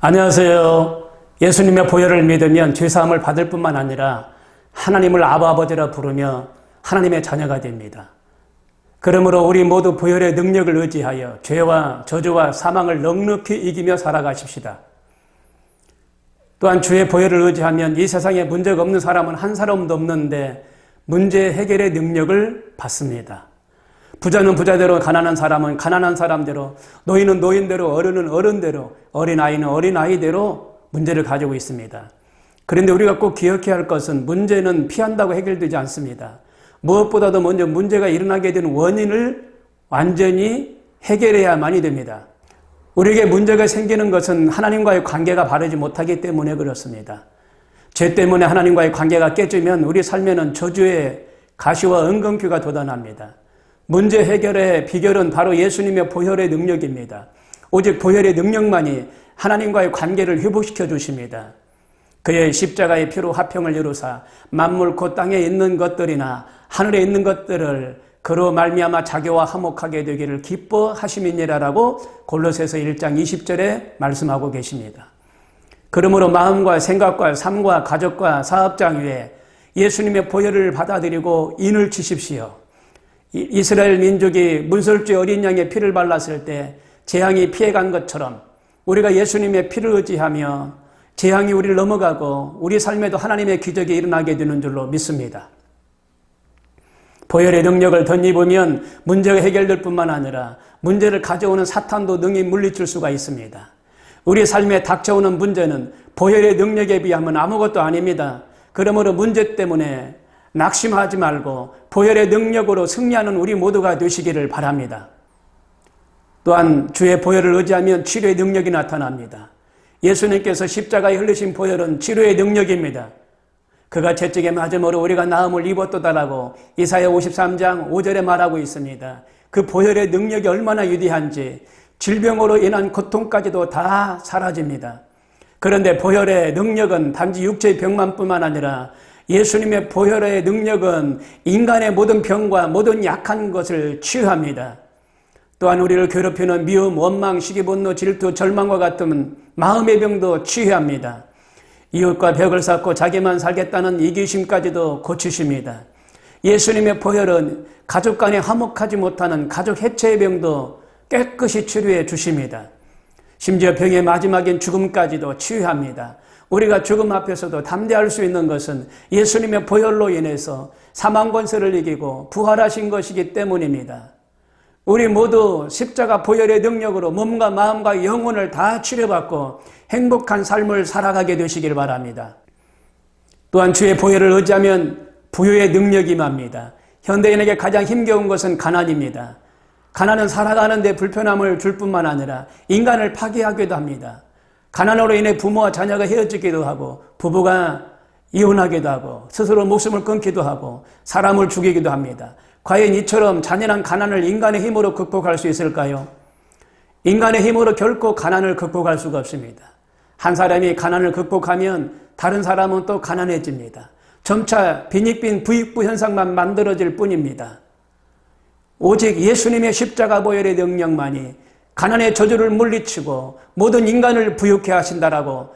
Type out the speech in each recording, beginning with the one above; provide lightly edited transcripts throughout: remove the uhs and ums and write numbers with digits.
안녕하세요. 예수님의 보혈을 믿으면 죄사함을 받을 뿐만 아니라 하나님을 아버지라 부르며 하나님의 자녀가 됩니다. 그러므로 우리 모두 보혈의 능력을 의지하여 죄와 저주와 사망을 넉넉히 이기며 살아가십시다. 또한 주의 보혈을 의지하면 이 세상에 문제가 없는 사람은 한 사람도 없는데 문제 해결의 능력을 받습니다. 부자는 부자대로, 가난한 사람은 가난한 사람대로, 노인은 노인대로, 어른은 어른대로, 어린아이는 어린아이대로 문제를 가지고 있습니다. 그런데 우리가 꼭 기억해야 할 것은 문제는 피한다고 해결되지 않습니다. 무엇보다도 먼저 문제가 일어나게 된 원인을 완전히 해결해야만이 됩니다. 우리에게 문제가 생기는 것은 하나님과의 관계가 바르지 못하기 때문에 그렇습니다. 죄 때문에 하나님과의 관계가 깨지면 우리 삶에는 저주의 가시와 은근귀가 돋아납니다. 문제 해결의 비결은 바로 예수님의 보혈의 능력입니다. 오직 보혈의 능력만이 하나님과의 관계를 회복시켜 주십니다. 그의 십자가의 피로 화평을 이루사 만물 곧 땅에 있는 것들이나 하늘에 있는 것들을 그로 말미암아 자기와 화목하게 되기를 기뻐하심이니라라고 골로새서 1장 20절에 말씀하고 계십니다. 그러므로 마음과 생각과 삶과 가족과 사업장 위에 예수님의 보혈을 받아들이고 인을 치십시오. 이스라엘 민족이 문설주의 어린 양의 피를 발랐을 때 재앙이 피해간 것처럼 우리가 예수님의 피를 의지하며 재앙이 우리를 넘어가고 우리 삶에도 하나님의 기적이 일어나게 되는 줄로 믿습니다. 보혈의 능력을 덧입으면 문제가 해결될 뿐만 아니라 문제를 가져오는 사탄도 능히 물리칠 수가 있습니다. 우리 삶에 닥쳐오는 문제는 보혈의 능력에 비하면 아무것도 아닙니다. 그러므로 문제 때문에 낙심하지 말고 보혈의 능력으로 승리하는 우리 모두가 되시기를 바랍니다. 또한 주의 보혈을 의지하면 치료의 능력이 나타납니다. 예수님께서 십자가에 흘리신 보혈은 치료의 능력입니다. 그가 채찍에 맞음으로 우리가 나음을 입었도다라고 이사야 53장 5절에 말하고 있습니다. 그 보혈의 능력이 얼마나 위대한지 질병으로 인한 고통까지도 다 사라집니다. 그런데 보혈의 능력은 단지 육체의 병만뿐만 아니라 예수님의 보혈의 능력은 인간의 모든 병과 모든 약한 것을 치유합니다. 또한 우리를 괴롭히는 미움, 원망, 시기분노, 질투, 절망과 같은 마음의 병도 치유합니다. 이웃과 벽을 쌓고 자기만 살겠다는 이기심까지도 고치십니다. 예수님의 보혈은 가족 간에 화목하지 못하는 가족 해체의 병도 깨끗이 치료해 주십니다. 심지어 병의 마지막인 죽음까지도 치유합니다. 우리가 죽음 앞에서도 담대할 수 있는 것은 예수님의 보혈로 인해서 사망 권세를 이기고 부활하신 것이기 때문입니다. 우리 모두 십자가 보혈의 능력으로 몸과 마음과 영혼을 다 치료받고 행복한 삶을 살아가게 되시길 바랍니다. 또한 주의 보혈을 의지하면 부유의 능력이 임합니다. 현대인에게 가장 힘겨운 것은 가난입니다. 가난은 살아가는 데 불편함을 줄 뿐만 아니라 인간을 파괴하기도 합니다. 가난으로 인해 부모와 자녀가 헤어지기도 하고 부부가 이혼하기도 하고 스스로 목숨을 끊기도 하고 사람을 죽이기도 합니다. 과연 이처럼 잔인한 가난을 인간의 힘으로 극복할 수 있을까요? 인간의 힘으로 결코 가난을 극복할 수가 없습니다. 한 사람이 가난을 극복하면 다른 사람은 또 가난해집니다. 점차 빈익빈 부익부 현상만 만들어질 뿐입니다. 오직 예수님의 십자가 보혈의 능력만이 가난의 저주를 물리치고 모든 인간을 부유케 하신다라고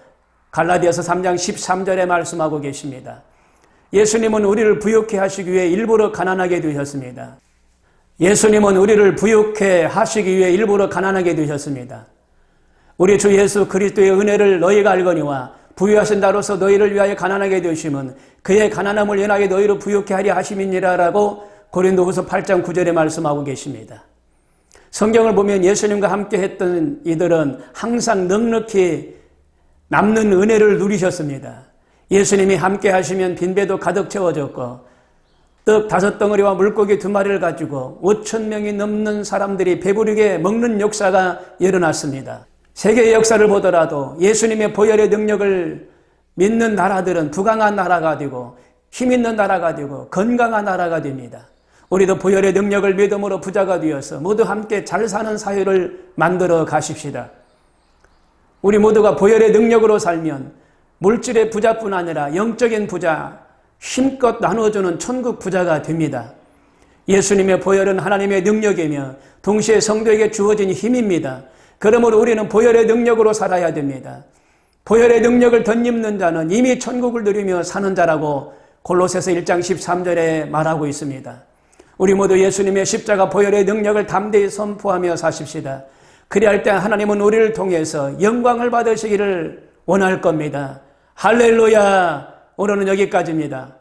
갈라디아서 3장 13절에 말씀하고 계십니다. 예수님은 우리를 부유케 하시기 위해 일부러 가난하게 되셨습니다. 예수님은 우리를 부유케 하시기 위해 일부러 가난하게 되셨습니다. 우리 주 예수 그리스도의 은혜를 너희가 알거니와 부유하신다로서 너희를 위하여 가난하게 되심은 그의 가난함을 인하여 너희를 부유케 하려 하심이니라라고 고린도후서 8장 9절에 말씀하고 계십니다. 성경을 보면 예수님과 함께 했던 이들은 항상 넉넉히 남는 은혜를 누리셨습니다. 예수님이 함께 하시면 빈배도 가득 채워졌고 떡 5덩어리와 물고기 2마리를 가지고 5,000명이 넘는 사람들이 배부르게 먹는 역사가 일어났습니다. 세계의 역사를 보더라도 예수님의 보혈의 능력을 믿는 나라들은 부강한 나라가 되고 힘 있는 나라가 되고 건강한 나라가 됩니다. 우리도 보혈의 능력을 믿음으로 부자가 되어서 모두 함께 잘 사는 사회를 만들어 가십시다. 우리 모두가 보혈의 능력으로 살면 물질의 부자뿐 아니라 영적인 부자, 힘껏 나누어주는 천국 부자가 됩니다. 예수님의 보혈은 하나님의 능력이며 동시에 성도에게 주어진 힘입니다. 그러므로 우리는 보혈의 능력으로 살아야 됩니다. 보혈의 능력을 덧입는 자는 이미 천국을 누리며 사는 자라고 골로새서 1장 13절에 말하고 있습니다. 우리 모두 예수님의 십자가 보혈의 능력을 담대히 선포하며 사십시다. 그리할 때 하나님은 우리를 통해서 영광을 받으시기를 원할 겁니다. 할렐루야. 오늘은 여기까지입니다.